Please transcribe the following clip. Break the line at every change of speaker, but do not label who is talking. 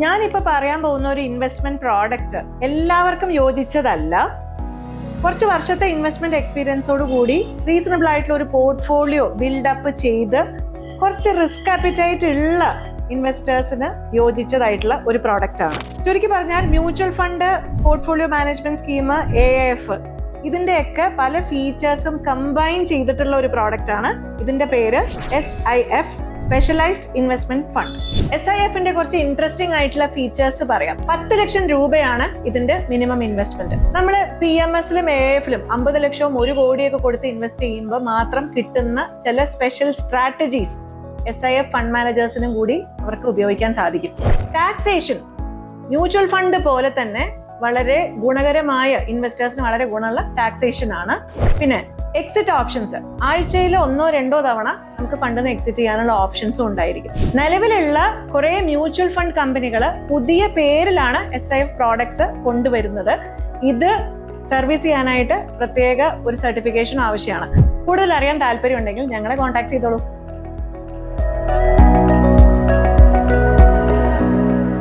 ഞാനിപ്പോൾ പറയാൻ പോകുന്ന ഒരു ഇൻവെസ്റ്റ്മെന്റ് പ്രോഡക്റ്റ് എല്ലാവർക്കും യോജിച്ചതല്ല. കുറച്ച് വർഷത്തെ ഇൻവെസ്റ്റ്മെന്റ് എക്സ്പീരിയൻസോട് കൂടി റീസണബിൾ ആയിട്ടുള്ള ഒരു പോർട്ട്ഫോളിയോ ബിൽഡപ്പ് ചെയ്ത് കുറച്ച് റിസ്ക് ആപ്പിറ്റൈറ്റ് ഉള്ള ഇൻവെസ്റ്റേഴ്സിന് യോജിച്ചതായിട്ടുള്ള ഒരു പ്രോഡക്റ്റ് ആണ്. ചുരുക്കി പറഞ്ഞാൽ mutual fund, portfolio management scheme, AIF ഇതിന്റെയൊക്കെ പല ഫീച്ചേഴ്സും കമ്പൈൻ ചെയ്തിട്ടുള്ള ഒരു പ്രോഡക്റ്റ് ആണ്. ഇതിന്റെ പേര് SIF, സ്പെഷ്യലൈസ്ഡ് ഇൻവെസ്റ്റ്മെന്റ് ഫണ്ട്. SIFന്റെ കുറച്ച് ഇൻട്രസ്റ്റിംഗ് ആയിട്ടുള്ള ഫീച്ചേഴ്സ് പറയാം. 10 ലക്ഷം രൂപയാണ് ഇതിന്റെ മിനിമം ഇൻവെസ്റ്റ്മെന്റ്. നമ്മൾ PMSലും AIFലും 50 ലക്ഷവും 1 കോടിയൊക്കെ കൊടുത്ത് ഇൻവെസ്റ്റ് ചെയ്യുമ്പോൾ മാത്രം കിട്ടുന്ന ചില സ്പെഷ്യൽ സ്ട്രാറ്റജീസ് SIF ഫണ്ട് മാനേജേഴ്സിനും കൂടി അവർക്ക് ഉപയോഗിക്കാൻ സാധിക്കും. ടാക്സേഷൻ മ്യൂച്വൽ ഫണ്ട് പോലെ തന്നെ വളരെ ഗുണകരമായ, ഇൻവെസ്റ്റേഴ്സിന് വളരെ ഗുണമുള്ള ടാക്സേഷൻ ആണ്. പിന്നെ എക്സിറ്റ് ഓപ്ഷൻസ്, ആഴ്ചയിൽ 1-2 തവണ നമുക്ക് ഫണ്ടിൽ നിന്ന് എക്സിറ്റ് ചെയ്യാനുള്ള ഓപ്ഷൻസും ഉണ്ടായിരിക്കും. നിലവിലുള്ള കുറെ മ്യൂച്വൽ ഫണ്ട് കമ്പനികൾ പുതിയ പേരിലാണ് SIF പ്രോഡക്ട്സ് കൊണ്ടുവരുന്നത്. ഇത് സർവീസ് ചെയ്യാനായിട്ട് പ്രത്യേക ഒരു സർട്ടിഫിക്കേഷൻ ആവശ്യമാണ്. കൂടുതൽ അറിയാൻ താല്പര്യമുണ്ടെങ്കിൽ ഞങ്ങളെ കോൺടാക്ട് ചെയ്തോളൂ.